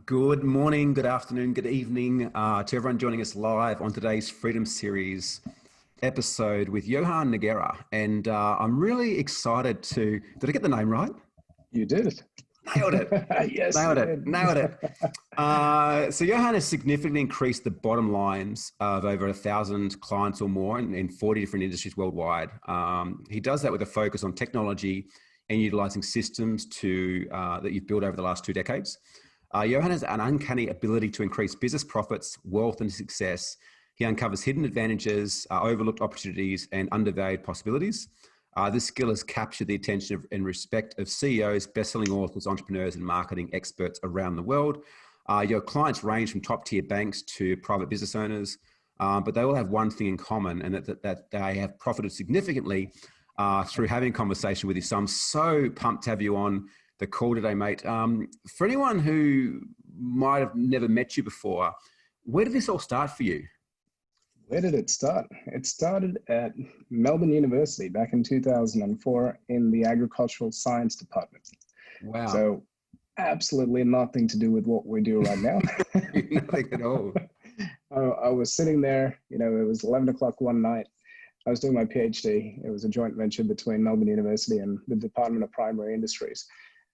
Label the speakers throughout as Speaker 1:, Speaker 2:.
Speaker 1: Good morning, good afternoon, good evening to everyone joining us live on today's Freedom Series episode with Johann Nogueira. And I'm really excited did I get the name right?
Speaker 2: You did.
Speaker 1: Nailed it.
Speaker 2: Yes,
Speaker 1: Nailed
Speaker 2: you
Speaker 1: it.
Speaker 2: did.
Speaker 1: Nailed it. So Johann has significantly increased the bottom lines of over 1,000 clients or more in 40 different industries worldwide. He does that with a focus on technology and utilizing systems that you've built over the last 2 decades. Johann has an uncanny ability to increase business profits, wealth, and success. He uncovers hidden advantages, overlooked opportunities, and undervalued possibilities. This skill has captured the attention and respect of CEOs, best-selling authors, entrepreneurs, and marketing experts around the world. Your clients range from top-tier banks to private business owners, but they all have one thing in common, and that they have profited significantly through having a conversation with you. So I'm so pumped to have you on the call today, mate. For anyone who might have never met you before, where did this all start for you?
Speaker 2: Where did it start? It started at Melbourne University back in 2004 in the agricultural science department.
Speaker 1: Wow.
Speaker 2: So absolutely nothing to do with what we do right now.
Speaker 1: Nothing at all.
Speaker 2: I was sitting there, it was 11 o'clock one night. I was doing my PhD. It was a joint venture between Melbourne University and the Department of Primary Industries.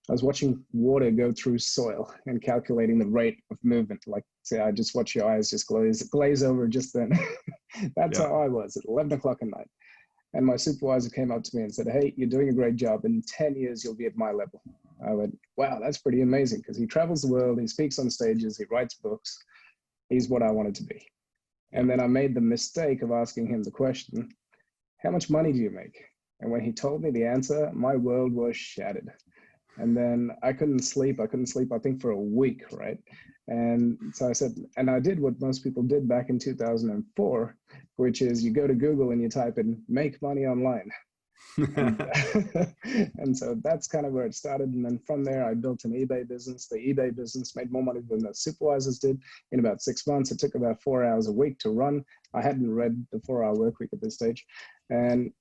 Speaker 2: I was watching water go through soil and calculating the rate of movement. Like, say, I just watch your eyes just glaze over just then. That's how I was at 11 o'clock at night. And my supervisor came up to me and said, "Hey, you're doing a great job. In 10 years, you'll be at my level." I went, "Wow, that's pretty amazing," because he travels the world, he speaks on stages, he writes books. He's what I wanted to be. And then I made the mistake of asking him the question, "How much money do you make?" And when he told me the answer, my world was shattered. And then I couldn't sleep, I think, for a week, right? And so I said, and I did what most people did back in 2004, which is you go to Google and you type in "make money online." And so that's kind of where it started. And then from there, I built an eBay business. The eBay business made more money than the supervisors did in about 6 months. It took about 4 hours a week to run. I hadn't read the 4-hour work week at this stage. And,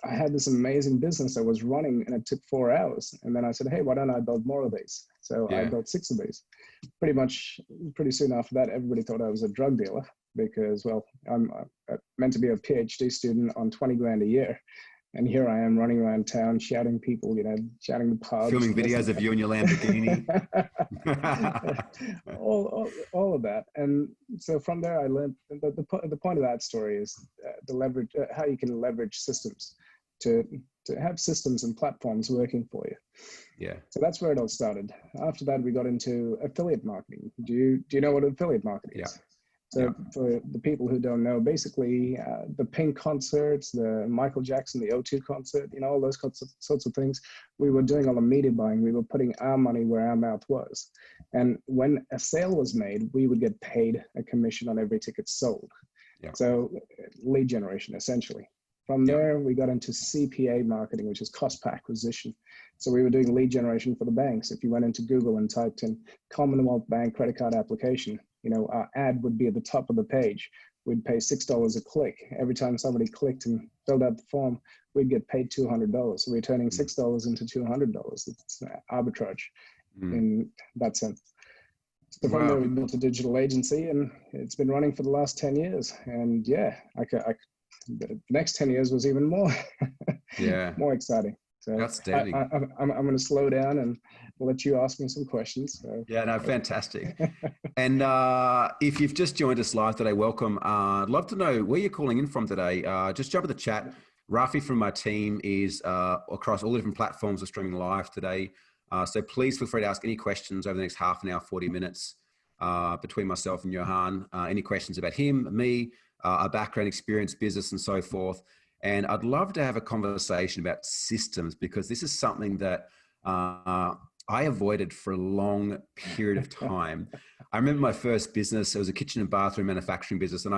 Speaker 2: I had this amazing business I was running, and it took 4 hours. And then I said, "Hey, why don't I build more of these?" So I built 6 of these. Pretty soon after that, everybody thought I was a drug dealer because, well, I'm meant to be a PhD student on 20 grand a year. And here I am running around town, shouting people, shouting the pubs.
Speaker 1: Filming videos of you in your Lamborghini.
Speaker 2: all of that. And so from there, I learned the point of that story is the leverage, how you can leverage systems to have systems and platforms working for you.
Speaker 1: Yeah.
Speaker 2: So that's where it all started. After that, we got into affiliate marketing. Do you know what affiliate marketing is? So for the people who don't know, basically the Pink concerts, the Michael Jackson, the O2 concert, all those sorts of things, we were doing all the media buying. We were putting our money where our mouth was. And when a sale was made, we would get paid a commission on every ticket sold. Yeah. So lead generation, essentially. From there, we got into CPA marketing, which is cost per acquisition. So we were doing lead generation for the banks. If you went into Google and typed in Commonwealth Bank credit card application, our ad would be at the top of the page. We'd pay $6 a click. Every time somebody clicked and filled out the form, we'd get paid $200. So we're turning $6 into $200. It's arbitrage in that sense. So from there, we built a digital agency, and it's been running for the last 10 years. And the next 10 years was even more, more exciting. So
Speaker 1: outstanding.
Speaker 2: I'm going to slow down and let you ask me some questions. So.
Speaker 1: Yeah, no, fantastic. And if you've just joined us live today, welcome. I'd love to know where you're calling in from today. Just jump in the chat. Rafi from my team is across all the different platforms of streaming live today. So please feel free to ask any questions over the next half an hour, 40 minutes between myself and Johann. Any questions about him, me, our background, experience, business, and so forth. And I'd love to have a conversation about systems, because this is something that I avoided for a long period of time. I remember my first business, it was a kitchen and bathroom manufacturing business. And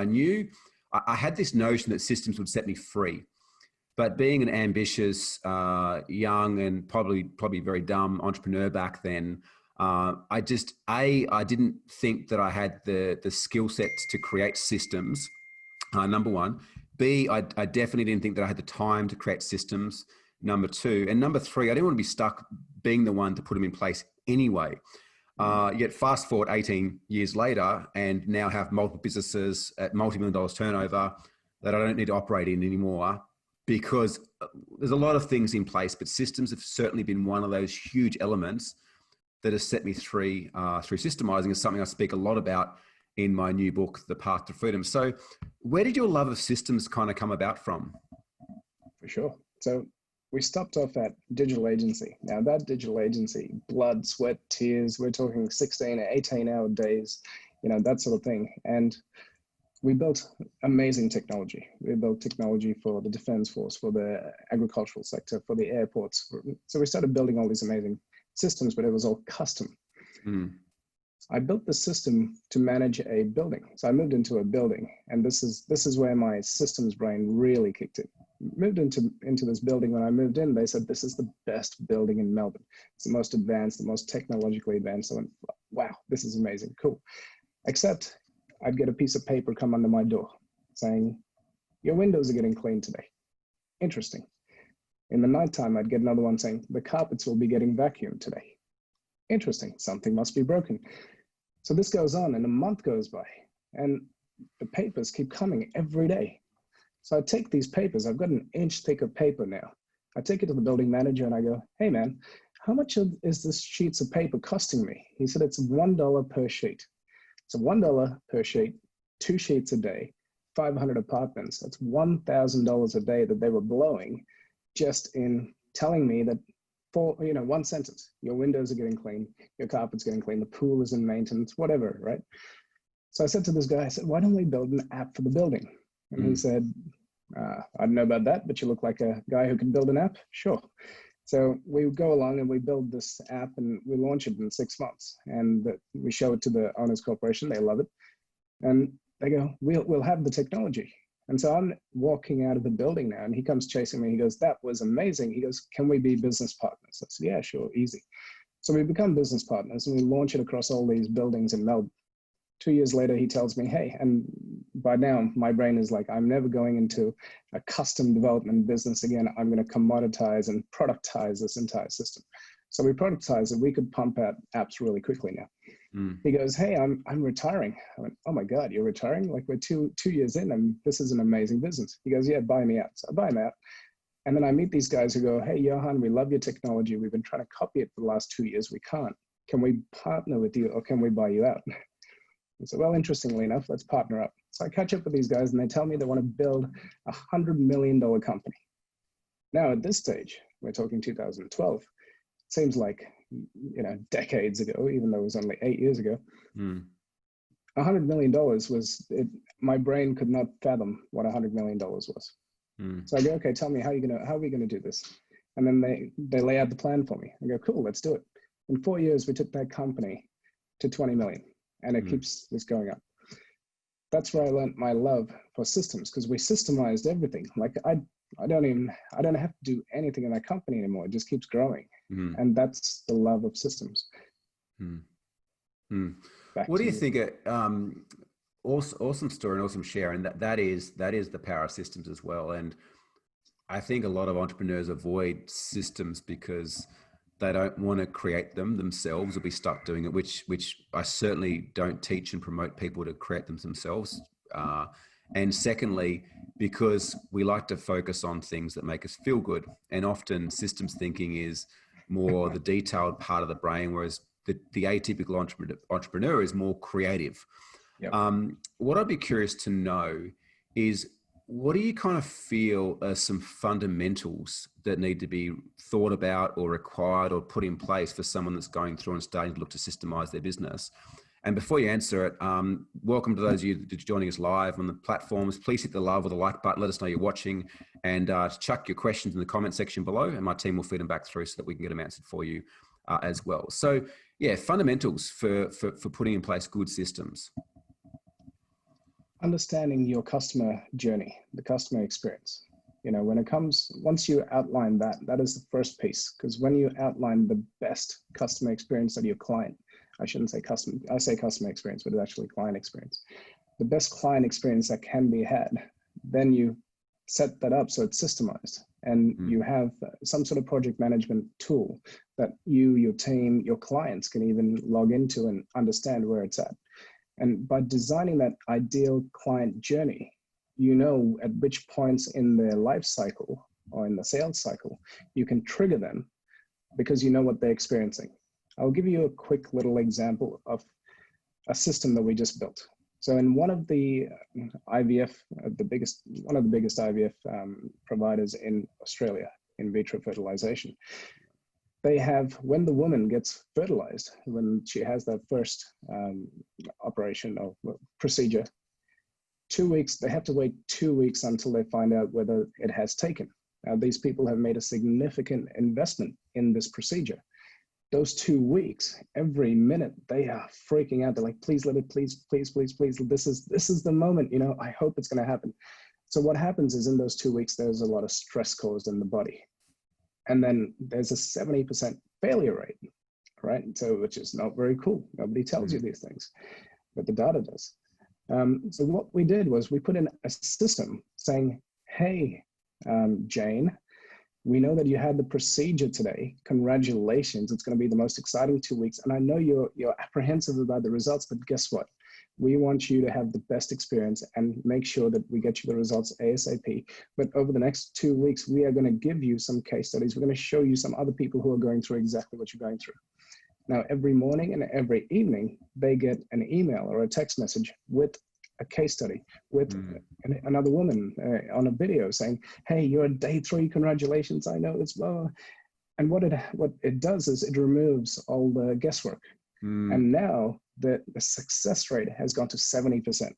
Speaker 1: I had this notion that systems would set me free. But being an ambitious, young, and probably very dumb entrepreneur back then, I didn't think that I had the skill sets to create systems, number one. B, I definitely didn't think that I had the time to create systems, number two. And number three, I didn't want to be stuck being the one to put them in place anyway. Yet fast forward 18 years later and now have multiple businesses at multi-million dollars turnover that I don't need to operate in anymore because there's a lot of things in place, but systems have certainly been one of those huge elements that has set me through systemizing. Is something I speak a lot about in my new book, The Path to Freedom. So where did your love of systems kind of come about from?
Speaker 2: For sure. So we stopped off at digital agency. Now that digital agency, blood, sweat, tears, we're talking 16 or 18-hour days, that sort of thing. And we built amazing technology. We built technology for the defense force, for the agricultural sector, for the airports. So we started building all these amazing systems, but it was all custom. I built the system to manage a building. So I moved into a building, and this is where my systems brain really kicked in. Moved into this building. When I moved in, they said, this is the best building in Melbourne. It's the most advanced, the most technologically advanced. I went, wow, this is amazing, cool. Except I'd get a piece of paper come under my door saying, your windows are getting cleaned today. Interesting. In the nighttime, I'd get another one saying, the carpets will be getting vacuumed today. Interesting, something must be broken. So this goes on, and a month goes by, and the papers keep coming every day. So I take these papers, I've got an inch thick of paper now. I take it to the building manager and I go, hey man, how much is this sheets of paper costing me? He said, it's $1 per sheet. So $1 per sheet, 2 sheets a day, 500 apartments. That's $1,000 a day that they were blowing just in telling me that for, one sentence, your windows are getting clean, your carpet's getting clean, the pool is in maintenance, whatever, right? So I said to this guy, I said, why don't we build an app for the building? And he said, I don't know about that, but you look like a guy who can build an app. Sure. So we go along and we build this app and we launch it in 6 months. And we show it to the owners corporation. They love it. And they go, we'll have the technology. And so I'm walking out of the building now and he comes chasing me. He goes, that was amazing. He goes, can we be business partners? I said, yeah, sure, easy. So we become business partners and we launch it across all these buildings in Melbourne. 2 years later, he tells me, hey, and by now my brain is like, I'm never going into a custom development business again. I'm going to commoditize and productize this entire system. So we productized it. We could pump out apps really quickly now. He goes, hey, I'm retiring. I went, oh my God, you're retiring? Like we're two years in and this is an amazing business. He goes, yeah, buy me out. So I buy him out. And then I meet these guys who go, hey, Johann, we love your technology. We've been trying to copy it for the last 2 years. We can't. Can we partner with you or can we buy you out? I said, well, interestingly enough, let's partner up. So I catch up with these guys and they tell me they want to build a $100 million company. Now at this stage, we're talking 2012. It seems like, decades ago, even though it was only 8 years ago. $100 million was, my brain could not fathom what $100 million was. So I go, okay, tell me how are we going to do this? And then they lay out the plan for me. I go, cool, let's do it. In 4 years, we took that company to 20 million. And it keeps this going up. That's where I learned my love for systems because we systemized everything. Like I don't have to do anything in that company anymore. It just keeps growing. And that's the love of systems.
Speaker 1: What do you think? Awesome story and awesome share. And that is the power of systems as well. And I think a lot of entrepreneurs avoid systems because they don't want to create them themselves or be stuck doing it, which I certainly don't teach and promote people to create them themselves. And secondly, because we like to focus on things that make us feel good. And often systems thinking is more the detailed part of the brain, whereas the atypical entrepreneur is more creative.
Speaker 2: Yep.
Speaker 1: What I'd be curious to know is, what do you kind of feel are some fundamentals that need to be thought about or required or put in place for someone that's going through and starting to look to systemize their business? And before you answer it, welcome to those of you that are joining us live on the platforms. Please hit the love or the like button. Let us know you're watching and chuck your questions in the comment section below and my team will feed them back through so that we can get them answered for you as well. So yeah, fundamentals for putting in place good systems.
Speaker 2: Understanding your customer journey, the customer experience. Once you outline that is the first piece, because when you outline the best customer experience of your client, I shouldn't say customer, I say customer experience, but it's actually client experience. The best client experience that can be had, then you set that up so it's systemized. and
Speaker 1: Mm.
Speaker 2: you have some sort of project management tool that you, your team, your clients can even log into and understand where it's at. And by designing that ideal client journey, you know at which points in their life cycle or in the sales cycle you can trigger them, because you know what they're experiencing. I'll give you a quick little example of a system that we just built. So in one of the IVF, one of the biggest IVF providers in Australia, in vitro fertilization, they have, when the woman gets fertilized, when she has that first operation or procedure, 2 weeks, they have to wait 2 weeks until they find out whether it has taken. Now, these people have made a significant investment in this procedure. Those 2 weeks, every minute, they are freaking out. They're like, please let it, please, please, please, please. This is the moment, you know, I hope it's going to happen. So what happens is in those 2 weeks, there's a lot of stress caused in the body. And then there's a 70% failure rate, right? So, which is not very cool. Nobody tells you these things, but the data does. So what we did was we put in a system saying, hey, Jane, we know that you had the procedure today. Congratulations. It's going to be the most exciting 2 weeks. And I know you're apprehensive about the results, but guess what? We want you to have the best experience and make sure that we get you the results ASAP. But over the next 2 weeks, we are going to give you some case studies. We're going to show you some other people who are going through exactly what you're going through. Now, every morning and every evening, they get an email or a text message with a case study with another woman on a video saying, hey, you're at day 3, congratulations, I know it's blah. And what it does is it removes all the guesswork. And now the success rate has gone to 70%.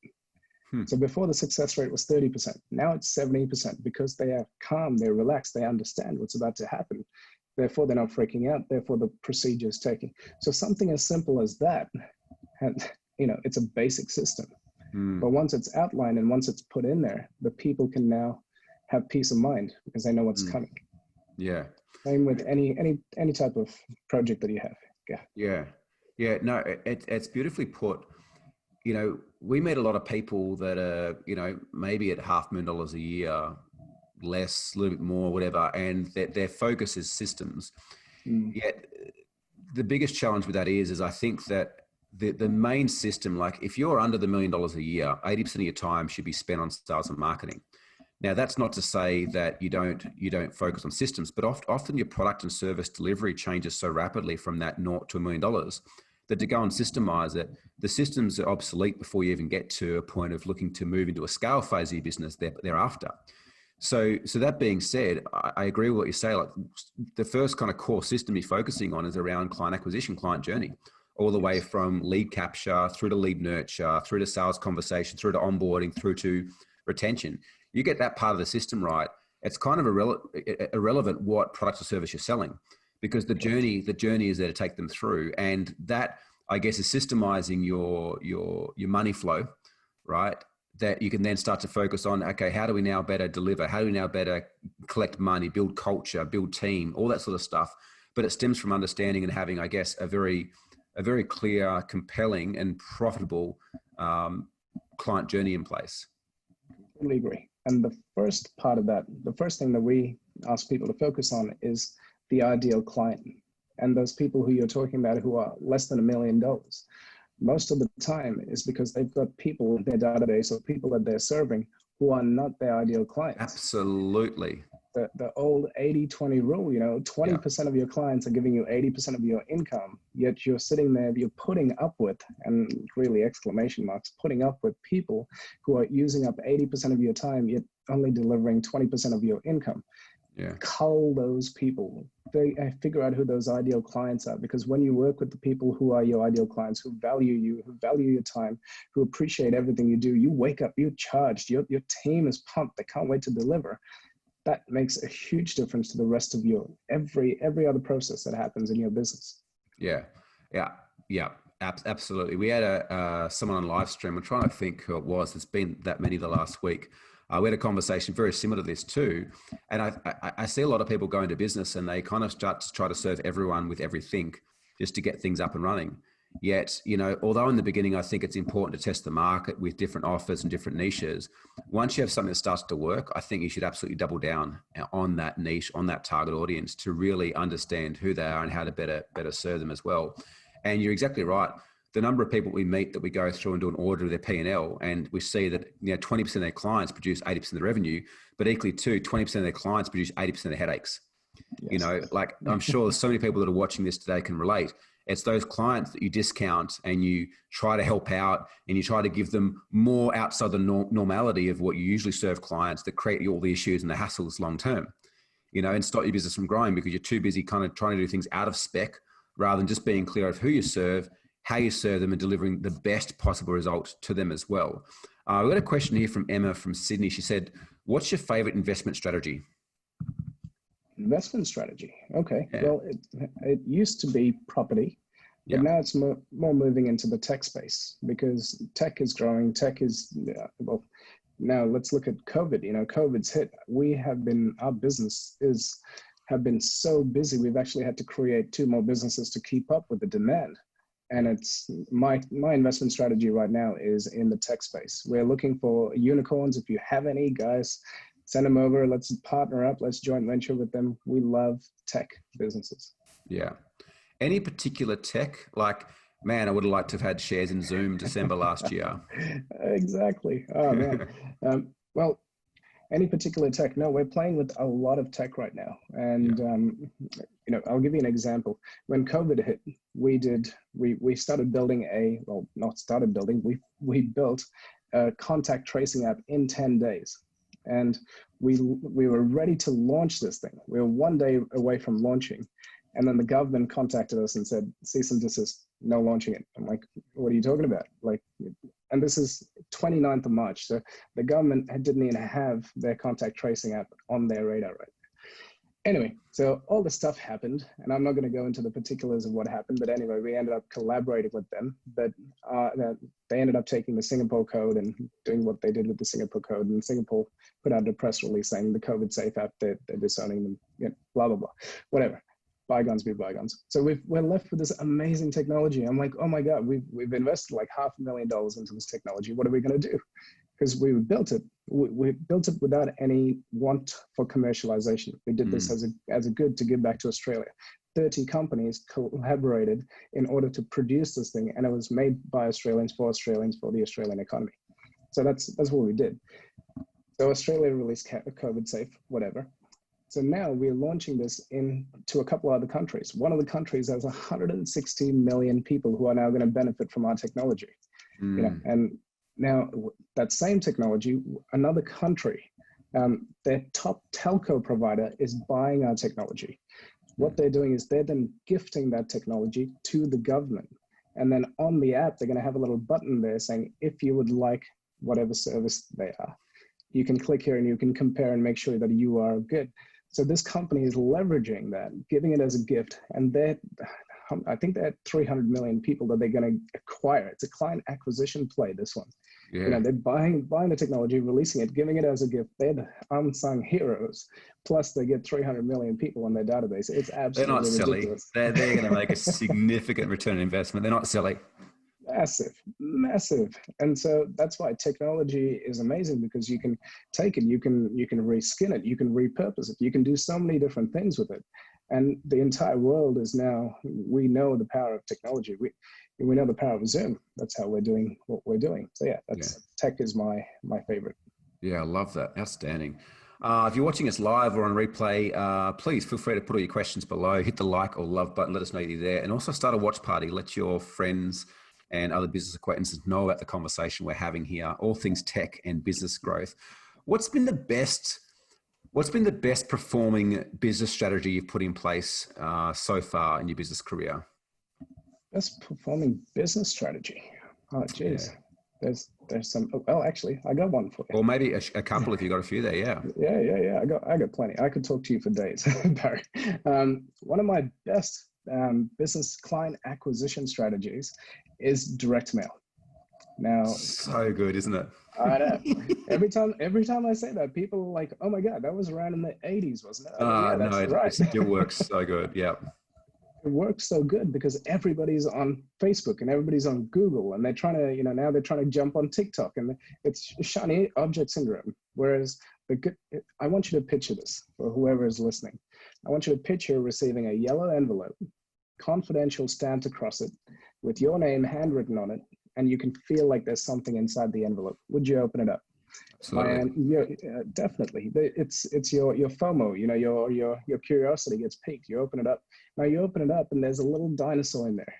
Speaker 2: So before the success rate was 30%, now it's 70% because they are calm, they're relaxed, they understand what's about to happen. Therefore, they're not freaking out. Therefore, the procedure is taking. So something as simple as that, and, you know, it's a basic system. But once it's outlined and once it's put in there, the people can now have peace of mind because they know what's coming. Yeah. Same with any type of project that you have.
Speaker 1: Yeah. No, it's beautifully put. You know, we meet a lot of people that are, you know, maybe at $500,000 a year, less, a little bit more, whatever, and their focus is systems. Yet the biggest challenge with that is I think that the main system, like if you're under the $1 million a year, 80% of your time should be spent on sales and marketing. Now, that's not to say that you don't focus on systems, but often your product and service delivery changes so rapidly from that naught to $1 million that to go and systemize it, the systems are obsolete before you even get to a point of looking to move into a scale phase of your business thereafter. So that being said, I agree with what you say. Like the first kind of core system you're focusing on is around client acquisition, client journey, all the way from lead capture through to lead nurture, through to sales conversation, through to onboarding, through to retention. You get that part of the system right, it's kind of irrelevant what product or service you're selling, because the journey is there to take them through. And that, I guess, is systemizing your money flow, right? That you can then start to focus on, okay, how do we now better deliver? How do we now better collect money, build culture, build team, all that sort of stuff. But it stems from understanding and having, I guess, a very clear, compelling and profitable client journey in place.
Speaker 2: Completely agree. And the first part of that, the first thing that we ask people to focus on is the ideal client. And those people who you're talking about who are less than $1 million, most of the time is because they've got people in their database or people that they're serving who are not their ideal clients.
Speaker 1: Absolutely.
Speaker 2: The old 80-20 rule, you know, 20% of your clients are giving you 80% of your income, yet you're sitting there, you're putting up with, and really exclamation marks, putting up with people who are using up 80% of your time, yet only delivering 20% of your income. Cull those people. Figure out who those ideal clients are, because when you work with the people who are your ideal clients, who value you, who value your time, who appreciate everything you do, you wake up, you're charged, your team is pumped, they can't wait to deliver. That makes a huge difference to the rest of your every other process that happens in your business.
Speaker 1: Absolutely. We had someone on live stream. I'm trying to think who it was. It's been that many the last week. We had a conversation very similar to this too. And I see a lot of people go into business and they kind of start to try to serve everyone with everything just to get things up and running. Yet, you know, although in the beginning, I think it's important to test the market with different offers and different niches. Once you have something that starts to work, I think you should absolutely double down on that niche, on that target audience, to really understand who they are and how to better serve them as well. And you're exactly right. The number of people we meet that we go through and do an audit of their P&L, and we see that, you know, 20% of their clients produce 80% of the revenue, but equally too, 20% of their clients produce 80% of the headaches. Yes. You know, like, I'm sure there's so many people that are watching this today can relate. It's those clients that you discount and you try to help out and you try to give them more outside the normality of what you usually serve clients that create all the issues and the hassles long-term, you know, and stop your business from growing because you're too busy kind of trying to do things out of spec rather than just being clear of who you serve, how you serve them, and delivering the best possible result to them as well. We've got a question here from Emma from Sydney. She said, what's your favorite investment strategy?
Speaker 2: Investment strategy. Okay. Yeah. Well, it used to be property, but now it's more moving into the tech space because tech is growing. Tech is, well, now let's look at COVID. You know, COVID's hit. Our business have been so busy. We've actually had to create 2 more businesses to keep up with the demand. And it's my investment strategy right now is in the tech space. We're looking for unicorns. If you have any, guys, send them over. Let's partner up. Let's joint venture with them. We love tech businesses. Yeah.
Speaker 1: Any particular tech? Like, man, I would have liked to have had shares in Zoom December last year.
Speaker 2: Exactly. Oh, man. Well, any particular tech? No, we're playing with a lot of tech right now. And, you know, I'll give you an example. When COVID hit, we started building we built a contact tracing app in 10 days. And we were ready to launch this thing. We were 1 day away from launching. And then the government contacted us and said, cease and desist, no launching it. I'm like, what are you talking about? Like, and this is 29th of March. So the government didn't even have their contact tracing app on their radar right now. Anyway, so all this stuff happened, and I'm not going to go into the particulars of what happened, but anyway, we ended up collaborating with them. But they ended up taking the Singapore code and doing what they did with the Singapore code. And Singapore put out a press release saying the COVID safe app, they're disowning them, you know, blah, blah, blah, whatever. Bygones be bygones. So we're left with this amazing technology. I'm like, oh my God, we've invested like $500,000 into this technology. What are we going to do? Because we built it. We built it without any want for commercialization. We did this as a good to give back to Australia. 30 companies collaborated in order to produce this thing, and it was made by Australians for the Australian economy. So that's what we did. So Australia released COVID safe, whatever. So now we're launching this into a couple other countries. One of the countries has 160 million people who are now going to benefit from our technology. You know, and now that same technology, another country, their top telco provider is buying our technology. What they're doing is they're then gifting that technology to the government. And then on the app, they're going to have a little button there saying, if you would like whatever service they are, you can click here and you can compare and make sure that you are good. So this company is leveraging that, giving it as a gift, and I think they had 300 million people that they're going to acquire. It's a client acquisition play, this one. Yeah. You know, they're buying the technology, releasing it, giving it as a gift. They're the unsung heroes. Plus, they get 300 million people on their database. It's absolutely ridiculous.
Speaker 1: They're going to make a significant return on investment. They're not silly.
Speaker 2: Massive. And so that's why technology is amazing, because you can take it, you can reskin it, you can repurpose it, you can do so many different things with it. And the entire world is now, we know the power of technology. We know the power of Zoom. That's how we're doing what we're doing. So tech is my favorite.
Speaker 1: Yeah, I love that. Outstanding. If you're watching us live or on replay, please feel free to put all your questions below. Hit the like or love button. Let us know you're there. And also start a watch party. Let your friends and other business acquaintances know about the conversation we're having here, all things tech and business growth. What's been the best performing business strategy you've put in place so far in your business career?
Speaker 2: Best performing business strategy. Oh, geez. Yeah. There's some, well, actually, I got one for you.
Speaker 1: Or maybe a couple if you got a few there, yeah.
Speaker 2: Yeah. I got plenty. I could talk to you for days, Barry. One of my best business client acquisition strategies is direct mail. Now,
Speaker 1: so good, isn't it?
Speaker 2: I know. Every time I say that, people are like, "Oh my God, that was around in the '80s, wasn't it?"
Speaker 1: No, right. It still works so good. Yeah.
Speaker 2: it works so good because everybody's on Facebook and everybody's on Google, and they're trying to, now they're trying to jump on TikTok, and it's shiny object syndrome. Whereas I want you to picture this for whoever is listening. I want you to picture receiving a yellow envelope, confidential stamped across it, with your name handwritten on it, and you can feel like there's something inside the envelope. Would you open it up?
Speaker 1: Absolutely.
Speaker 2: And definitely, it's your FOMO. Your curiosity gets piqued. You open it up. Now you open it up, and there's a little dinosaur in there,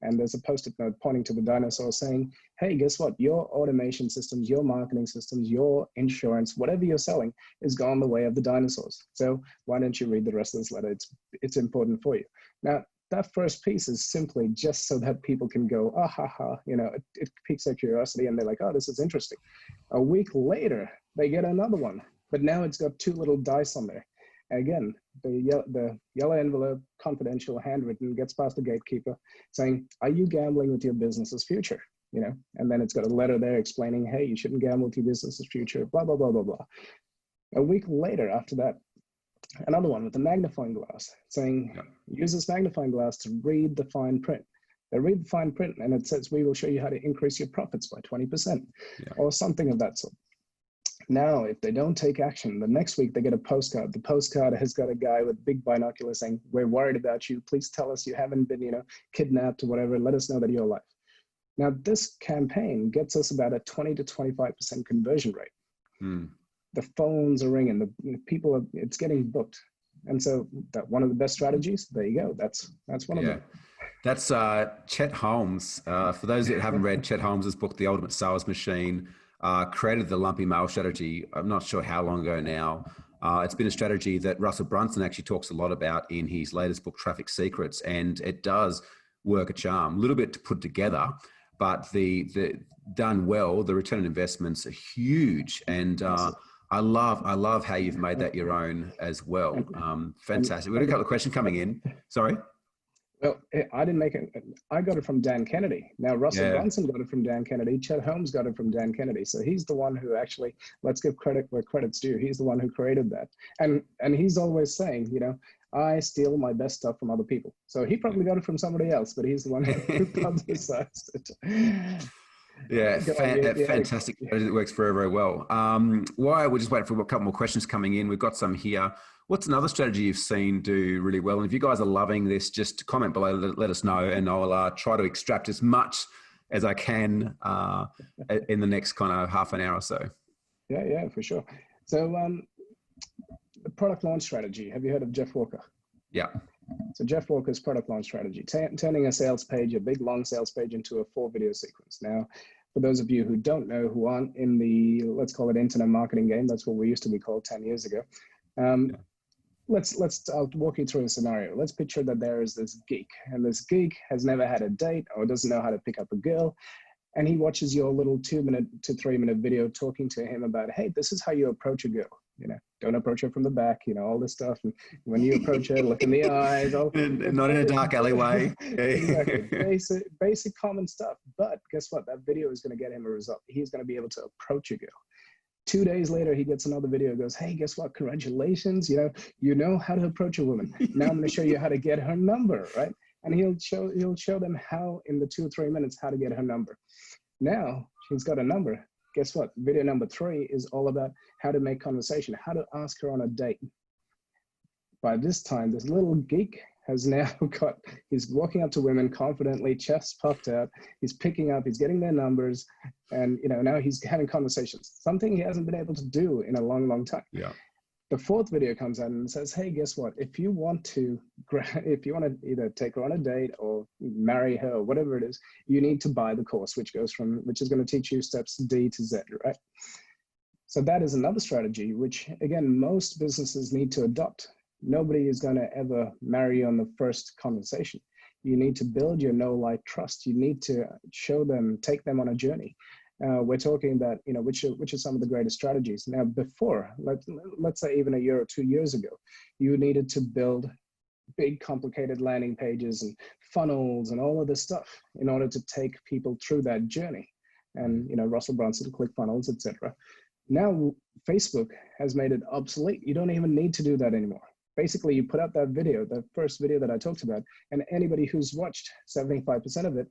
Speaker 2: and there's a post-it note pointing to the dinosaur saying, "Hey, guess what? Your automation systems, your marketing systems, your insurance, whatever you're selling, is gone the way of the dinosaurs. So why don't you read the rest of this letter? It's important for you." Now, that first piece is simply just so that people can go, ah, ha, ha, it piques their curiosity, and they're like, oh, this is interesting. A week later, they get another one, but now it's got two little dice on there. Again, the yellow envelope, confidential, handwritten, gets past the gatekeeper saying, are you gambling with your business's future? And then it's got a letter there explaining, hey, you shouldn't gamble with your business's future, blah, blah, blah, blah, blah. A week later after that, another one with a magnifying glass saying, use this magnifying glass to read the fine print. They read the fine print and it says, we will show you how to increase your profits by 20% or something of that sort. Now, if they don't take action, the next week they get a postcard. The postcard has got a guy with big binoculars saying, we're worried about you. Please tell us you haven't been, kidnapped or whatever. Let us know that you're alive. Now, this campaign gets us about a 20 to 25% conversion rate. The phones are ringing, the people it's getting booked. And so that one of the best strategies, there you go. That's one of them.
Speaker 1: That's Chet Holmes. For those that haven't read Chet Holmes' book, The Ultimate Sales Machine, created the lumpy mail strategy. I'm not sure how long ago now. It's been a strategy that Russell Brunson actually talks a lot about in his latest book, Traffic Secrets. And it does work a charm, a little bit to put together, but the done well, the return on investments are huge. And I love how you've made that your own as well. Fantastic. We've got a couple of questions coming in. Sorry.
Speaker 2: Well, I didn't make it. I got it from Dan Kennedy. Now, Russell Brunson got it from Dan Kennedy. Chet Holmes got it from Dan Kennedy. So he's the one who actually, let's give credit where credit's due. He's the one who created that. And he's always saying, I steal my best stuff from other people. So he probably got it from somebody else, but he's the one who publicized it.
Speaker 1: Yeah, fantastic. It works very, very well. While we're just waiting for a couple more questions coming in, we've got some here. What's another strategy you've seen do really well? And if you guys are loving this, just comment below, let us know, and I'll try to extract as much as I can in the next kind of half an hour or so.
Speaker 2: Yeah, for sure. So the product launch strategy. Have you heard of Jeff Walker?
Speaker 1: Yeah.
Speaker 2: So Jeff Walker's product launch strategy, turning a sales page, a big long sales page, into a 4-video sequence. Now, for those of you who don't know, who aren't in the, let's call it internet marketing game, that's what we used to be called 10 years ago. I'll walk you through a scenario. Let's picture that there is this geek, and this geek has never had a date or doesn't know how to pick up a girl. And he watches your little 2-minute to 3-minute video talking to him about, hey, this is how you approach a girl. Don't approach her from the back, all this stuff. And when you approach her, look in the eyes. Not
Speaker 1: in a dark alleyway.
Speaker 2: Exactly. Basic common stuff. But guess what? That video is going to get him a result. He's going to be able to approach a girl. 2 days later, he gets another video, goes, hey, guess what? Congratulations. You know how to approach a woman. Now I'm going to show you how to get her number, right? And he'll show them how, in the 2 or 3 minutes, how to get her number. Now she's got a number. Guess what? Video number 3 is all about how to make conversation, how to ask her on a date. By this time, this little geek has now he's walking up to women confidently, chest puffed out. He's picking up, he's getting their numbers, and now he's having conversations, something he hasn't been able to do in a long, long time.
Speaker 1: Yeah.
Speaker 2: The 4th video comes out and says, hey, guess what? If you want to either take her on a date or marry her or whatever it is, you need to buy the course, which is going to teach you steps D to Z, right? So that is another strategy, which again, most businesses need to adopt. Nobody is going to ever marry you on the first conversation. You need to build your know, like, trust. You need to show them, take them on a journey. We're talking about, which are some of the greatest strategies. Now, before, let's say even a year or 2 years ago, you needed to build big, complicated landing pages and funnels and all of this stuff in order to take people through that journey. And, Russell Brunson, ClickFunnels, etc. Now, Facebook has made it obsolete. You don't even need to do that anymore. basically you put out that video, the first video that I talked about, and anybody who's watched 75% of it,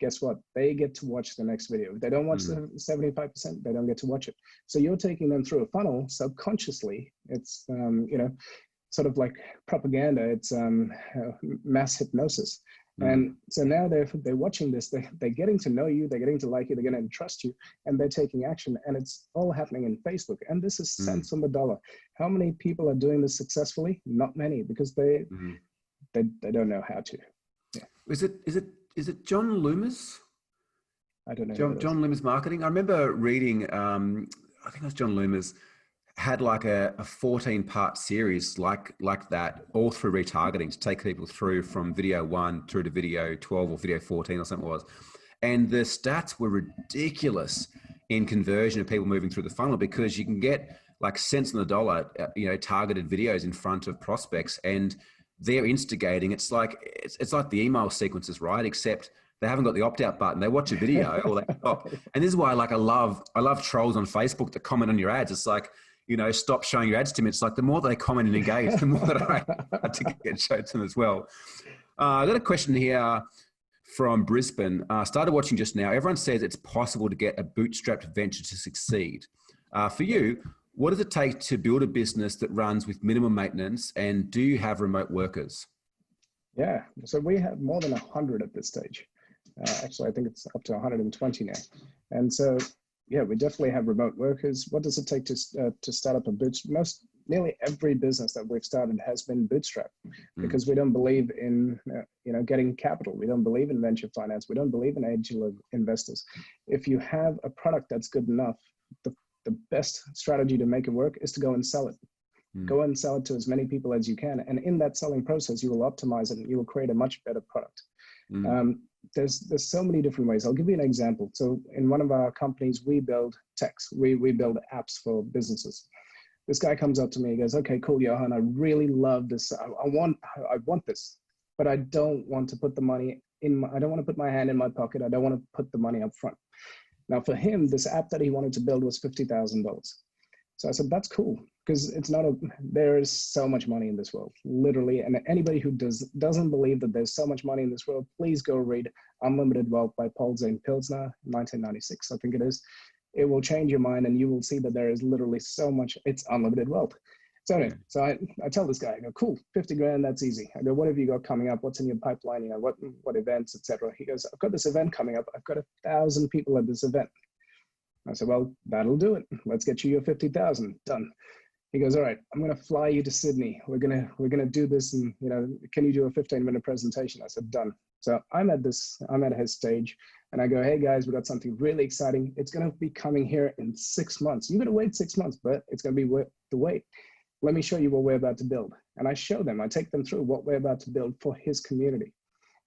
Speaker 2: guess what? They get to watch the next video. If they don't watch the 75%, they don't get to watch it. So you're taking them through a funnel subconsciously. It's, you know, sort of like propaganda. It's mass hypnosis. And so now they're watching this, they're getting to know you, they're getting to like you, they're getting to trust you, and they're taking action. And it's all happening in Facebook. And this is cents on the dollar. How many people are doing this successfully? Not many, because they don't know how to. Yeah.
Speaker 1: Is it John Loomis?
Speaker 2: I don't know.
Speaker 1: John Loomis Marketing. I remember reading, I think it was John Loomis, had like a 14-part series like that, all through retargeting, to take people through from video 1 through to video 12 or video 14 or something it was. And the stats were ridiculous in conversion of people moving through the funnel, because you can get like cents on the dollar, you know, targeted videos in front of prospects, and they're instigating. It's like the email sequences, right? Except they haven't got the opt-out button. They watch a video or they stop. And this is why, like, I love trolls on Facebook that comment on your ads. It's like, you know, stop showing your ads to me. It's like the more they comment and engage, the more that I had to get showed to them as well. I got a question here from Brisbane. Started watching just now. Everyone says it's possible to get a bootstrapped venture to succeed. For you, what does it take to build a business that runs with minimum maintenance, and do you have remote workers?
Speaker 2: Yeah, so we have more than 100 at this stage. Actually, I think it's up to 120 now. And so, yeah, we definitely have remote workers. What does it take to start up a bootstrap? Nearly every business that we've started has been bootstrapped, because we don't believe in you know, getting capital. We don't believe in venture finance. We don't believe in angel investors. If you have a product that's good enough, the best strategy to make it work is to go and sell it. Go and sell it to as many people as you can. And in that selling process, you will optimize it and you will create a much better product. There's so many different ways. I'll give you an example. So in one of our companies, we build techs. We build apps for businesses. This guy comes up to me, he goes, okay, cool, Johann, I really love this. I want this, but I don't want to put the money I don't want to put my hand in my pocket. I don't want to put the money up front. Now for him, this app that he wanted to build was $50,000. So I said, that's cool, because there is so much money in this world, literally. And anybody who doesn't believe that there's so much money in this world, please go read Unlimited Wealth by Paul Zane Pilsner, 1996, I think it is. It will change your mind, and you will see that there is literally so much. It's unlimited wealth. So anyway, so I tell this guy, I go, cool, 50 grand, that's easy. I go, what have you got coming up? What's in your pipeline? You know, what events, etc. He goes, I've got this event coming up. I've got 1,000 people at this event. I said, well, that'll do it. Let's get you your 50,000 done. He goes, all right, I'm going to fly you to Sydney. We're going to do this. And, you know, can you do a 15-minute presentation? I said, done. So I'm at his stage, and I go, hey guys, we got something really exciting. It's going to be coming here in 6 months. You're going to wait 6 months, but it's going to be worth the wait. Let me show you what we're about to build. And I show them, I take them through what we're about to build for his community.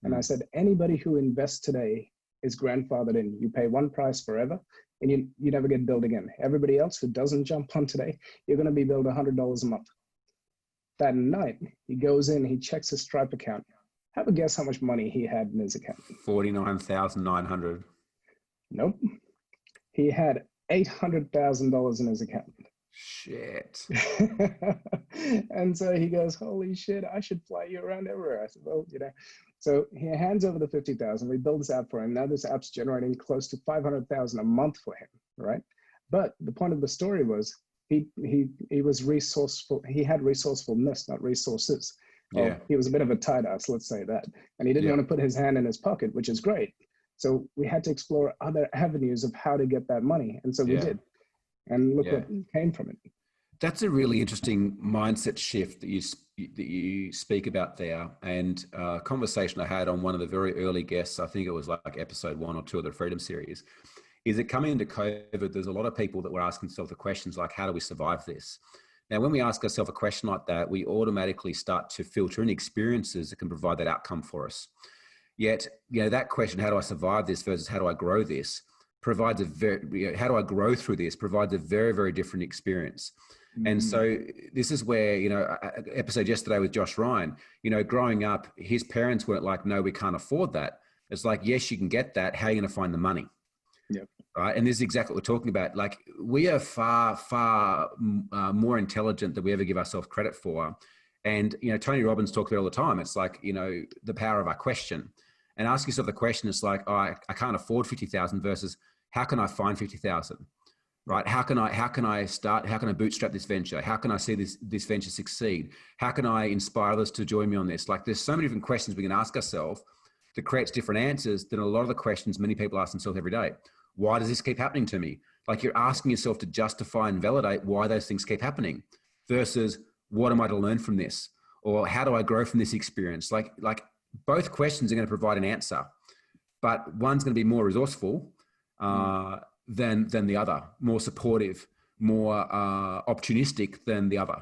Speaker 2: And I said, anybody who invests today is grandfathered in. You pay one price forever, and you never get billed again. Everybody else who doesn't jump on today, you're going to be billed $100 a month. That night, he goes in, he checks his Stripe account. Have a guess how much money he had in his account.
Speaker 1: 49,900.
Speaker 2: Nope. He had $800,000 in his account.
Speaker 1: Shit.
Speaker 2: And so he goes, holy shit, I should fly you around everywhere. I said, well, you know. So he hands over the 50,000. We build this app for him. Now this app's generating close to 500,000 a month for him, right? But the point of the story was he was resourceful. He had resourcefulness, not resources. Well, he was a bit of a tight ass, let's say that. And he didn't want to put his hand in his pocket, which is great. So we had to explore other avenues of how to get that money. And so we did. And look what came from it. That's
Speaker 1: a really interesting mindset shift that you speak about there. And a conversation I had on one of the very early guests, I think it was like episode 1 or 2 of the Freedom Series, is that coming into COVID, there's a lot of people that were asking themselves the questions like, how do we survive this? Now, when we ask ourselves a question like that, we automatically start to filter in experiences that can provide that outcome for us. Yet, you know, that question, how do I survive this versus how do I grow this, provides how do I grow through this, provides a very, very different experience. And so this is where, you know, episode yesterday with Josh Ryan, you know, growing up, his parents weren't like, no, we can't afford that. It's like, yes, you can get that. How are you going to find the money?
Speaker 2: Yep.
Speaker 1: Right. And this is exactly what we're talking about. Like, we are far, far more intelligent than we ever give ourselves credit for. And, you know, Tony Robbins talks about it all the time. It's like, you know, the power of our question. And ask yourself the question, it's like, oh, I can't afford 50,000 versus how can I find 50,000? Right? How can I start? How can I bootstrap this venture? How can I see this venture succeed? How can I inspire others to join me on this? Like, there's so many different questions we can ask ourselves that creates different answers than a lot of the questions many people ask themselves every day. Why does this keep happening to me? Like, you're asking yourself to justify and validate why those things keep happening versus what am I to learn from this? Or how do I grow from this experience? Like both questions are going to provide an answer, but one's going to be more resourceful than the other, more supportive, more opportunistic than the other.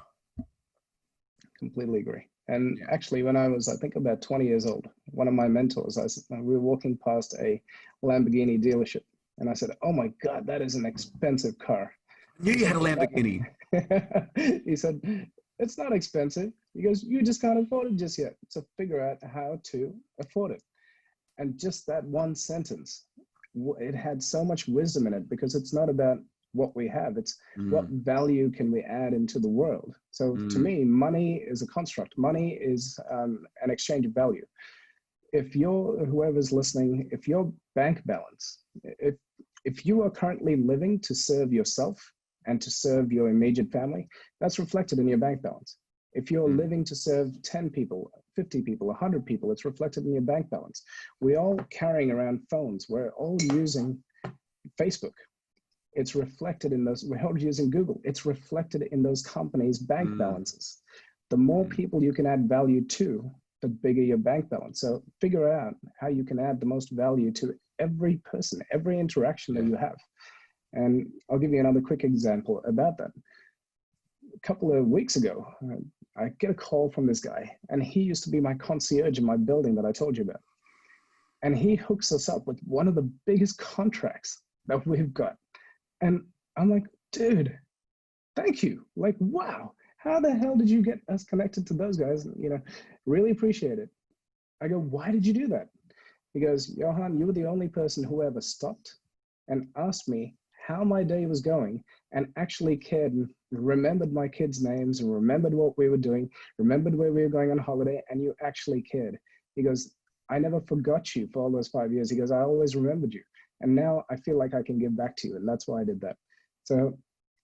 Speaker 2: Completely agree. And actually, when I was, I think, about 20 years old, one of my mentors, we were walking past a Lamborghini dealership, and I said, "Oh my God, that is an expensive car."
Speaker 1: I knew you had a Lamborghini.
Speaker 2: He said, "It's not expensive." He goes, "You just can't afford it just yet. So figure out how to afford it." And just that one sentence, it had so much wisdom in it, because it's not about what we have, it's what value can we add into the world. So to me, money is a construct. Money is an exchange of value. If whoever's listening, if your bank balance, if you are currently living to serve yourself and to serve your immediate family, that's reflected in your bank balance. If you're living to serve 10 people, 50 people, 100 people, it's reflected in your bank balance. We're all carrying around phones. We're all using Facebook. It's reflected in those. We're all using Google. It's reflected in those companies' bank balances. The more people you can add value to, the bigger your bank balance. So figure out how you can add the most value to every person, every interaction that you have. And I'll give you another quick example about that. A couple of weeks ago, I get a call from this guy, and he used to be my concierge in my building that I told you about. And he hooks us up with one of the biggest contracts that we've got. And I'm like, dude, thank you. Like, wow, how the hell did you get us connected to those guys? You know, really appreciate it. I go, why did you do that? He goes, Johann, you were the only person who ever stopped and asked me how my day was going and actually cared and remembered my kids' names and remembered what we were doing, remembered where we were going on holiday, and you actually cared. He goes, I never forgot you for all those 5 years. He goes, I always remembered you. And now I feel like I can give back to you. And that's why I did that. So,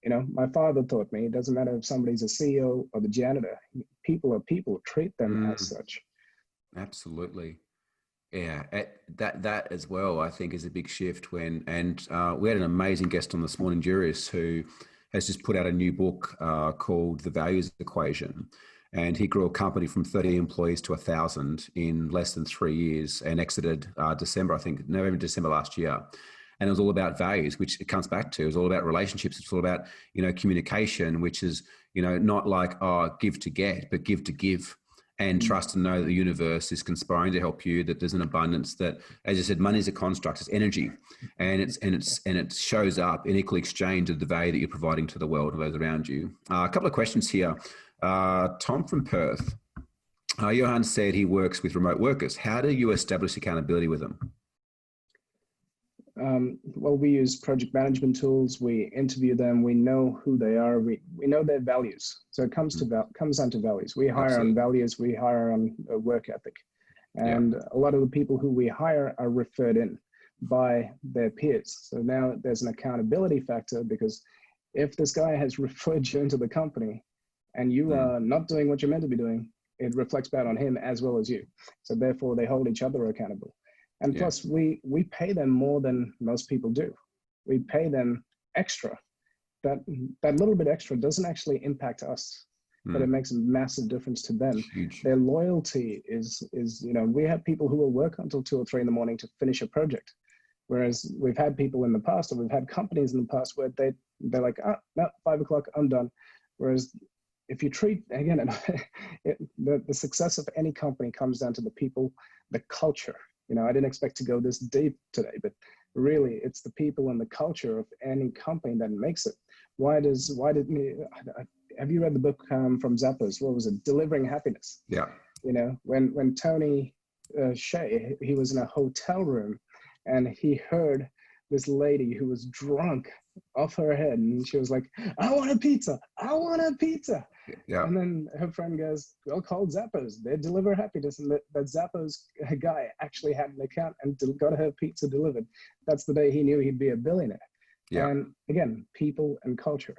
Speaker 2: you know, my father taught me, it doesn't matter if somebody's a CEO or the janitor, people are people, treat them as such.
Speaker 1: Absolutely. Yeah, that as well, I think, is a big shift when, and we had an amazing guest on this morning, Juris, who has just put out a new book called The Values Equation. And he grew a company from 30 employees to 1,000 in less than 3 years and exited November, December last year. And it was all about values, which it comes back to. It was all about relationships. It's all about, you know, communication, which is, you know, not like, give to get, but give to give. And trust and know that the universe is conspiring to help you, that there's an abundance, that, as you said, money is a construct, it's energy. And it shows up in equal exchange of the value that you're providing to the world and those around you. A couple of questions here. Tom from Perth. Johann said he works with remote workers. How do you establish accountability with them?
Speaker 2: Well, we use project management tools. We interview them. We know who they are. We know their values. So it comes down to values. We hire on values. We hire on work ethic. And a lot of the people who we hire are referred in by their peers. So now there's an accountability factor, because if this guy has referred you into the company and you are not doing what you're meant to be doing, it reflects bad on him as well as you. So therefore they hold each other accountable. And plus we pay them more than most people do. We pay them extra. That little bit extra doesn't actually impact us, but it makes a massive difference to them.
Speaker 1: Huge.
Speaker 2: Their loyalty is, you know, we have people who will work until 2 or 3 in the morning to finish a project. Whereas we've had people in the past, or we've had companies in the past where they're like, no, 5 o'clock, I'm done. Whereas if you treat, again, the success of any company comes down to the people, the culture. You know, I didn't expect to go this deep today, but really it's the people and the culture of any company that makes it. Have you read the book from Zappos? What was it? Delivering Happiness.
Speaker 1: Yeah.
Speaker 2: You know, when Tony Chet, he was in a hotel room and he heard this lady who was drunk off her head, and she was like, I want a pizza, I want a pizza.
Speaker 1: Yeah.
Speaker 2: And then her friend goes, well, call Zappos, they deliver happiness. And that Zappos guy actually had an account and got her pizza delivered. That's the day he knew he'd be a billionaire.
Speaker 1: Yeah.
Speaker 2: And again, people and culture.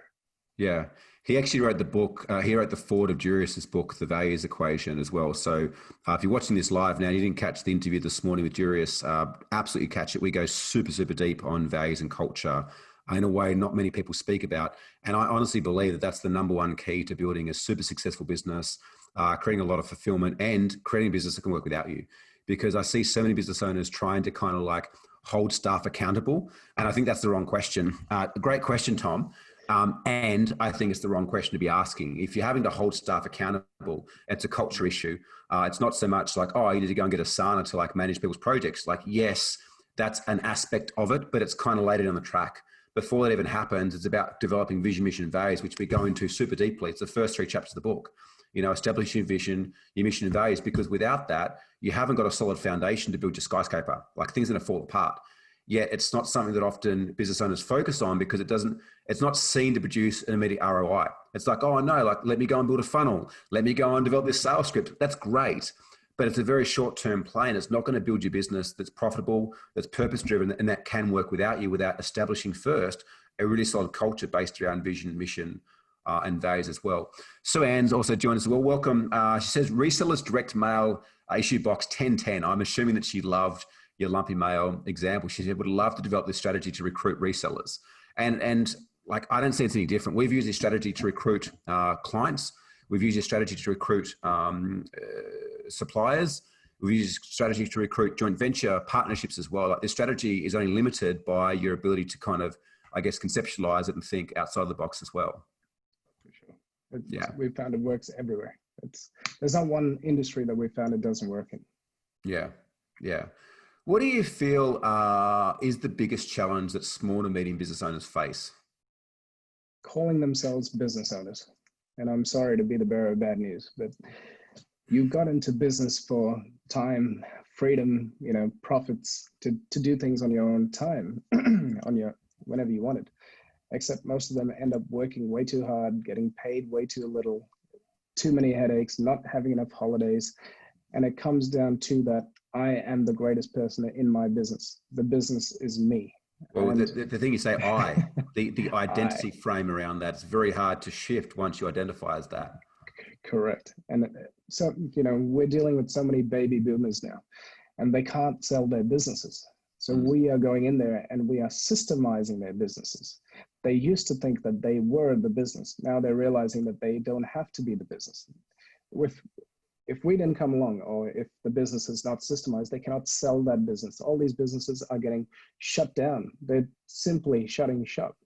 Speaker 1: Yeah. He actually wrote the book, he wrote the foreword of Jurius's book, The Values Equation, as well. So if you're watching this live now, you didn't catch the interview this morning with Jurius, absolutely catch it. We go super, super deep on values and culture in a way not many people speak about. And I honestly believe that that's the number one key to building a super successful business, creating a lot of fulfillment, and creating a business that can work without you. Because I see so many business owners trying to kind of like hold staff accountable. And I think that's the wrong question. Great question, Tom. And I think it's the wrong question to be asking. If you're having to hold staff accountable, it's a culture issue. It's not so much like, oh, you need to go and get a Asana to like manage people's projects. Like, yes, that's an aspect of it, but it's kind of laid on the track. Before that even happens, it's about developing vision, mission, and values, which we go into super deeply. It's the first 3 chapters of the book. You know, establish your vision, your mission, and values, because without that, you haven't got a solid foundation to build your skyscraper. Like, things are going to fall apart. Yet it's not something that often business owners focus on because it's not seen to produce an immediate ROI. It's like, oh no, like, let me go and build a funnel. Let me go and develop this sales script. That's great. But it's a very short-term play, and it's not going to build your business that's profitable, that's purpose-driven, and that can work without you, without establishing first a really solid culture based around vision, mission, and values as well. Sue Ann's also joined us as well. Welcome. She says, resellers direct mail issue box 1010. I'm assuming that she loved your lumpy mail example. She said, would love to develop this strategy to recruit resellers. And like, I don't see it's any different. We've used this strategy to recruit clients. We've used this strategy to recruit suppliers. We've used this strategy to recruit joint venture partnerships as well. Like, this strategy is only limited by your ability to kind of, I guess, conceptualize it and think outside the box as well.
Speaker 2: For sure. We've found it works everywhere. There's not one industry that we've found it doesn't work in.
Speaker 1: Yeah. Yeah. What do you feel is the biggest challenge that small to medium business owners face?
Speaker 2: Calling themselves business owners. And I'm sorry to be the bearer of bad news, but you got into business for time, freedom, you know, profits, to do things on your own time, whenever you wanted. Except most of them end up working way too hard, getting paid way too little, too many headaches, not having enough holidays. And it comes down to that I am the greatest person in my business. The business is me.
Speaker 1: Well, the thing you say, the identity frame around that, it's very hard to shift once you identify as that.
Speaker 2: Correct. And so, you know, we're dealing with so many baby boomers now, and they can't sell their businesses. So we are going in there and we are systemizing their businesses. They used to think that they were the business. Now they're realizing that they don't have to be the business. If we didn't come along, or if the business is not systemized, they cannot sell that business. All these businesses are getting shut down. They're simply shutting shop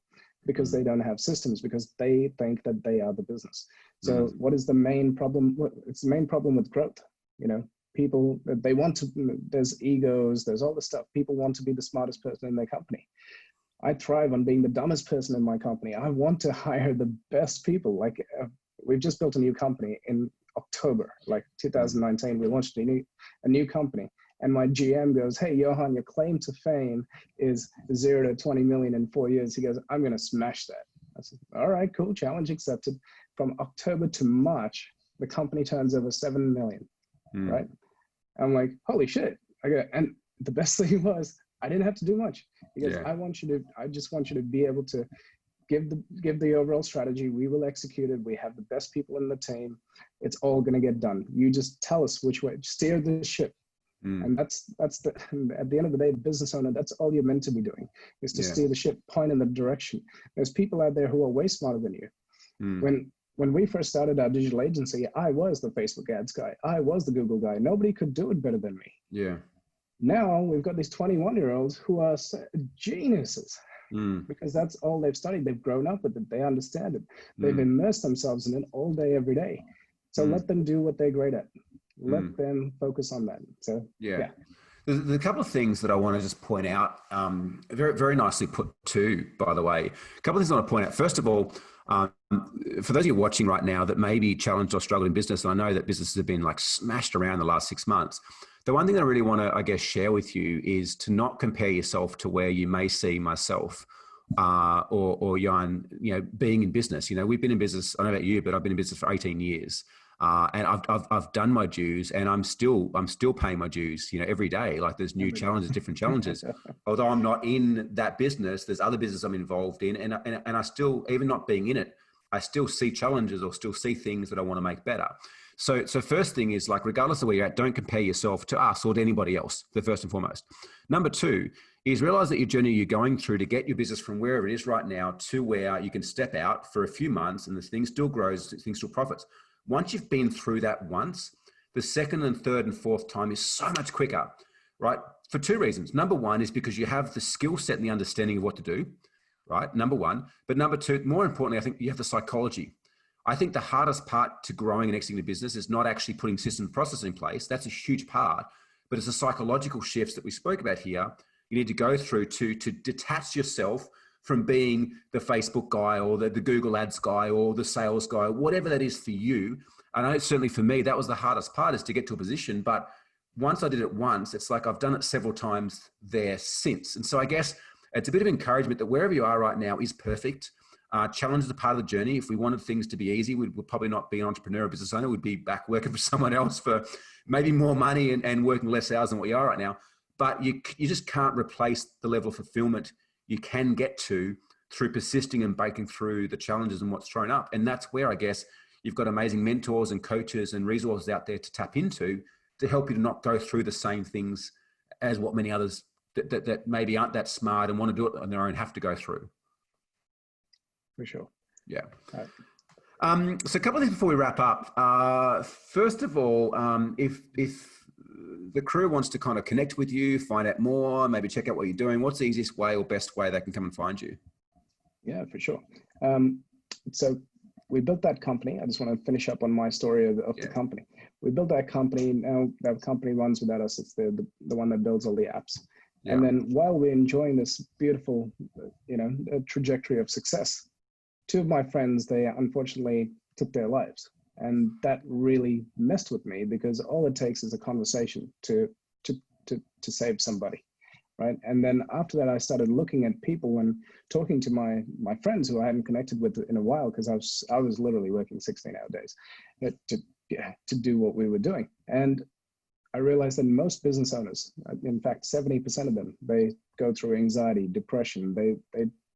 Speaker 2: because they don't have systems, because they think that they are the business. So what is the main problem? It's the main problem with growth. You know, people, they want to, there's egos, there's all this stuff. People want to be the smartest person in their company. I thrive on being the dumbest person in my company. I want to hire the best people. Like, we've just built a new company in October, like 2019, we launched a new company, and my GM goes, hey, Johann, your claim to fame is 0 to 20 million in 4 years. He goes, I'm going to smash that. I said, all right, cool, challenge accepted. From October to March, the company turns over 7 million, right? I'm like, holy shit. And the best thing was, I didn't have to do much, because I just want you to be able to give the overall strategy. We will execute it. We have the best people in the team. It's all going to get done. You just tell us which way, steer the ship. And at the end of the day, the business owner, that's all you're meant to be doing, is to steer the ship, point in the direction. There's people out there who are way smarter than you. When we first started our digital agency, I was the Facebook ads guy. I was the Google guy. Nobody could do it better than me.
Speaker 1: Yeah.
Speaker 2: Now we've got these 21-year-olds who are geniuses. Because that's all they've studied. They've grown up with it. They understand it. They've immersed themselves in it all day, every day. So let them do what they're great at. Let them focus on that. So yeah.
Speaker 1: There's a couple of things that I want to just point out. Very, very nicely put too, by the way. A couple of things I want to point out. First of all, for those of you watching right now that may be challenged or struggled in business, and I know that businesses have been like smashed around the last 6 months, The one thing I really want to, I guess, share with you is to not compare yourself to where you may see myself or Johann, being in business. We've been in business, I don't know about you, but I've been in business for 18 years. And I've done my dues, and I'm still paying my dues, every day. Like, there's new challenges, different challenges. Although I'm not in that business, there's other business I'm involved in. And I still, even not being in it, I still see challenges or still see things that I want to make better. So first thing is, like, regardless of where you're at, don't compare yourself to us or to anybody else, the first and foremost. Number two is realize that your journey you're going through to get your business from wherever it is right now to where you can step out for a few months and the thing still grows, the thing still profits. Once you've been through that once, the second and third and fourth time is so much quicker, right? For two reasons. Number one is because you have the skill set and the understanding of what to do, right? Number one. But number two, more importantly, I think you have the psychology. I think the hardest part to growing and exiting a business is not actually putting system and process in place. That's a huge part, but it's the psychological shifts that we spoke about here. You need to go through to detach yourself from being the Facebook guy or the Google ads guy or the sales guy, whatever that is for you. I know certainly for me, that was the hardest part, is to get to a position. But once I did it once, it's like I've done it several times there since. And so I guess it's a bit of encouragement that wherever you are right now is perfect. Challenge is a part of the journey. If we wanted things to be easy, we'd probably not be an entrepreneur or business owner. We'd be back working for someone else for maybe more money and working less hours than what you are right now. But you just can't replace the level of fulfillment you can get to through persisting and breaking through the challenges and what's thrown up. And that's where I guess you've got amazing mentors and coaches and resources out there to tap into to help you to not go through the same things as what many others that maybe aren't that smart and want to do it on their own have to go through.
Speaker 2: For sure.
Speaker 1: Yeah. So a couple of things before we wrap up. First of all, if the crew wants to kind of connect with you, find out more, maybe check out what you're doing, what's the easiest way or best way they can come and find you?
Speaker 2: Yeah, for sure. So we built that company. I just want to finish up on my story of the company. We built that company. Now that company runs without us. It's the one that builds all the apps. Yeah. And then while we're enjoying this beautiful, trajectory of success, two of my friends, they unfortunately took their lives. And that really messed with me, because all it takes is a conversation to save somebody, right? And then after that, I started looking at people and talking to my friends who I hadn't connected with in a while, because I was literally working 16-hour days to do what we were doing. And I realized that most business owners, in fact, 70% of them, they go through anxiety, depression.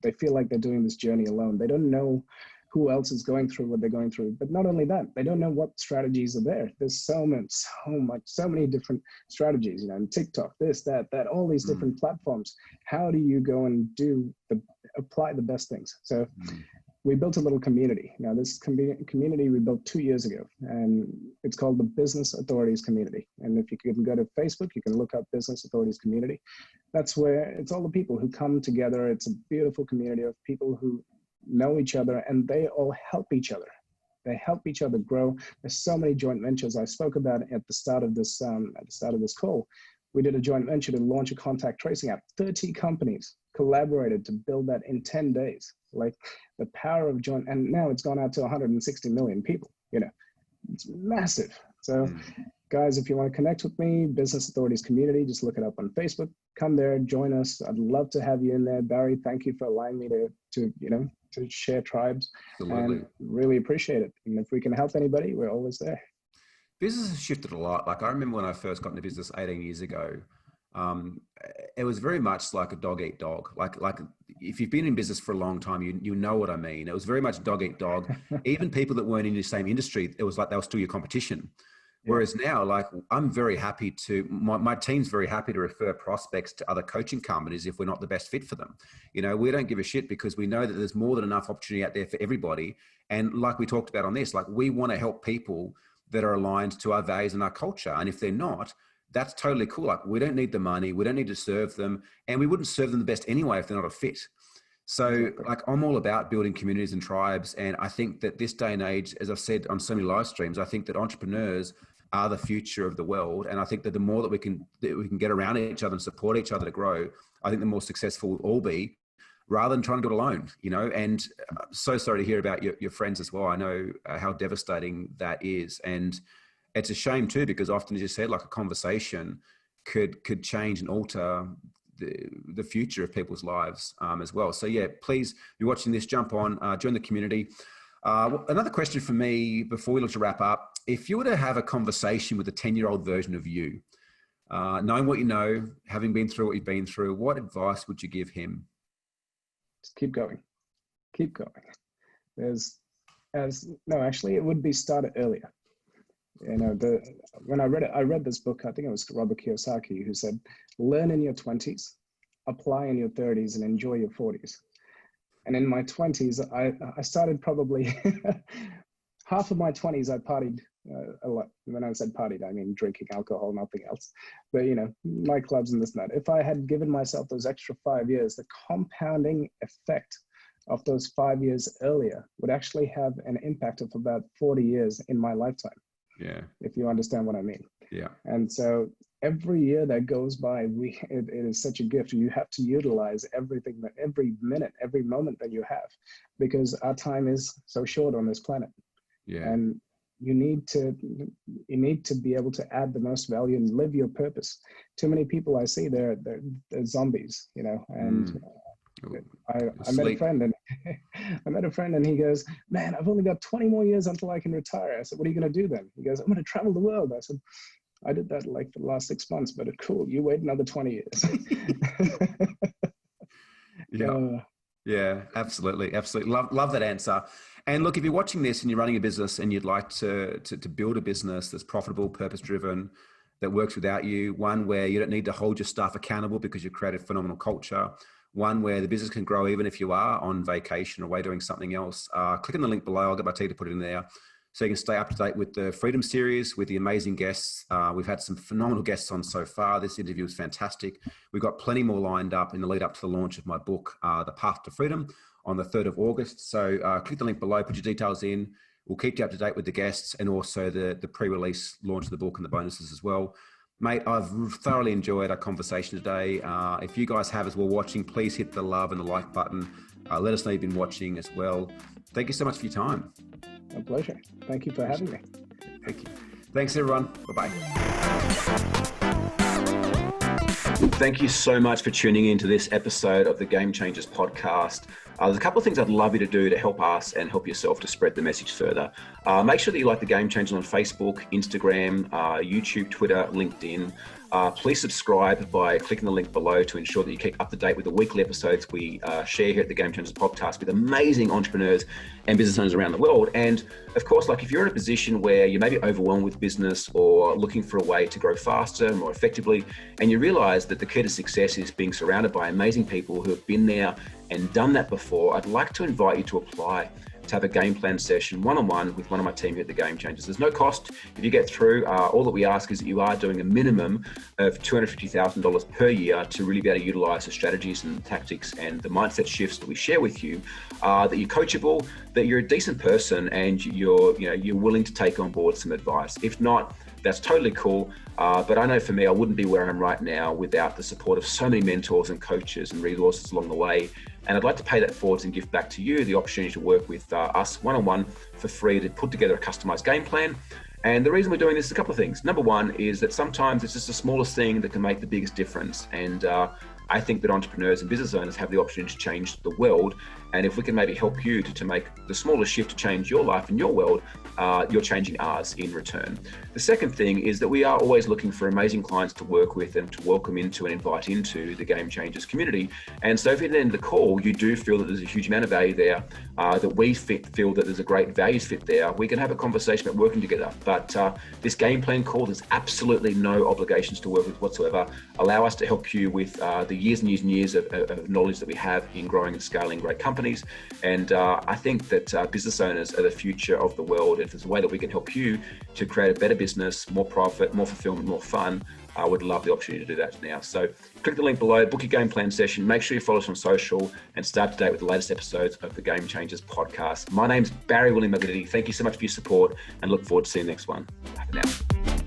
Speaker 2: They feel like they're doing this journey alone. They don't know who else is going through what they're going through. But not only that, they don't know what strategies are there. There's so many different strategies, TikTok, this, that, all these different platforms. How do you go and apply the best things? So we built a little community. Now, this community we built 2 years ago, and it's called the Business Authorities Community. And if you can go to Facebook, you can look up Business Authorities Community. That's where it's all the people who come together. It's a beautiful community of people who know each other, and they all help each other. They help each other grow. There's so many joint ventures. I spoke about at the start of this call. We did a joint venture to launch a contact tracing app. 30 companies collaborated to build that in 10 days. Like, the power of joint, and now it's gone out to 160 million people. It's massive. So guys, if you want to connect with me, Business Authorities Community, just look it up on Facebook. Come there, join us. I'd love to have you in there. Barry, thank you for allowing me to share tribes. Absolutely. And really appreciate it. And if we can help anybody, we're always there.
Speaker 1: Business has shifted a lot. Like, I remember when I first got into business 18 years ago, it was very much like a dog eat dog. Like if you've been in business for a long time, you know what I mean. It was very much dog eat dog. Even people that weren't in the same industry, it was like they were still your competition. Yeah. Whereas now, like, I'm very happy my team's very happy to refer prospects to other coaching companies if we're not the best fit for them. We don't give a shit, because we know that there's more than enough opportunity out there for everybody. And like we talked about on this, like, we want to help people that are aligned to our values and our culture. And if they're not, that's totally cool. Like, we don't need the money. We don't need to serve them. And we wouldn't serve them the best anyway if they're not a fit. So, like, I'm all about building communities and tribes. And I think that this day and age, as I've said on so many live streams, I think that entrepreneurs are the future of the world. And I think that the more that we can get around each other and support each other to grow, I think the more successful we'll all be, rather than trying to do it alone, and I'm so sorry to hear about your friends as well. I know how devastating that is. And it's a shame too, because often, as you said, like a conversation could change and alter the future of people's lives as well. So yeah, please, if you're watching this, jump on, join the community. Another question for me before we look to wrap up: if you were to have a conversation with a 10-year-old version of you, knowing what you know, having been through what you've been through, what advice would you give him?
Speaker 2: Just keep going. Keep going. Actually, it would be started earlier. You know, when I read this book, I think it was Robert Kiyosaki, who said, learn in your 20s, apply in your 30s, and enjoy your 40s. And in my 20s, I started probably half of my 20s, I partied a lot. When I said partied, I mean drinking alcohol, nothing else. But, you know, nightclubs and this and that. If I had given myself those extra 5 years, the compounding effect of those 5 years earlier would actually have an impact of about 40 years in my lifetime.
Speaker 1: Yeah.
Speaker 2: If you understand what I mean.
Speaker 1: Yeah.
Speaker 2: And so every year that goes by, it is such a gift. You have to utilize everything, every minute, every moment that you have, because our time is so short on this planet.
Speaker 1: Yeah.
Speaker 2: And you need to be able to add the most value and live your purpose. Too many people I see, they're zombies, you know, and I met a friend and he goes, man, I've only got 20 more years until I can retire. I said, what are you going to do then? He goes, I'm going to travel the world. I said, I did that like for the last 6 months, but cool. You wait another 20 years.
Speaker 1: Yeah, absolutely. Absolutely. Love that answer. And look, if you're watching this and you're running a business and you'd like to build a business that's profitable, purpose-driven, that works without you, one where you don't need to hold your staff accountable because you've created phenomenal culture, one where the business can grow even if you are on vacation or away doing something else, click on the link below. I'll get my team to put it in there so you can stay up to date with the Freedom Series, with the amazing guests. We've had some phenomenal guests on so far. This interview was fantastic. We've got plenty more lined up in the lead up to the launch of my book, The Path to Freedom, on the 3rd of August. So click the link below, put your details in. We'll keep you up to date with the guests and also the pre-release launch of the book and the bonuses as well. Mate, I've thoroughly enjoyed our conversation today. If you guys have as well watching, please hit the love and the like button. Let us know you've been watching as well. Thank you so much for your time.
Speaker 2: A pleasure. Thank you for having me.
Speaker 1: Thank you. Thanks, everyone. Bye-bye. Thank you so much for tuning into this episode of the Game Changers podcast. There's a couple of things I'd love you to do to help us and help yourself to spread the message further. Make sure that you like the Game Changers on Facebook, Instagram, YouTube, Twitter, LinkedIn. Please subscribe by clicking the link below to ensure that you keep up to date with the weekly episodes we share here at the Game Changers podcast with amazing entrepreneurs and business owners around the world. And of course, like if you're in a position where you may be overwhelmed with business or looking for a way to grow faster, more effectively, and you realize that the key to success is being surrounded by amazing people who have been there and done that before, I'd like to invite you to apply to have a game plan session one-on-one with one of my team here at the Game Changers. There's no cost. If you get through, all that we ask is that you are doing a minimum of $250,000 per year to really be able to utilize the strategies and the tactics and the mindset shifts that we share with you, that you're coachable, that you're a decent person, and you're willing to take on board some advice. If not, that's totally cool. But I know for me, I wouldn't be where I am right now without the support of so many mentors and coaches and resources along the way. And I'd like to pay that forward and give back to you the opportunity to work with us one-on-one for free to put together a customized game plan. And the reason we're doing this is a couple of things. Number one is that sometimes it's just the smallest thing that can make the biggest difference. And I think that entrepreneurs and business owners have the opportunity to change the world. And if we can maybe help you to make the smallest shift to change your life and your world, you're changing ours in return. The second thing is that we are always looking for amazing clients to work with and to welcome into and invite into the Game Changers community. And so if at the end of the call, you do feel that there's a huge amount of value there, that we feel that there's a great values fit there, we can have a conversation about working together. But this game plan call, there's absolutely no obligations to work with whatsoever. Allow us to help you with the years and years and years of knowledge that we have in growing and scaling great companies. And I think that business owners are the future of the world. If there's a way that we can help you to create a better business, more profit, more fulfillment, more fun, I would love the opportunity to do that now. So click the link below, book your game plan session, make sure you follow us on social, and start to date with the latest episodes of the Game Changers podcast. My name's Barry William Maglidity. Thank you so much for your support and look forward to seeing the next one. Bye for now.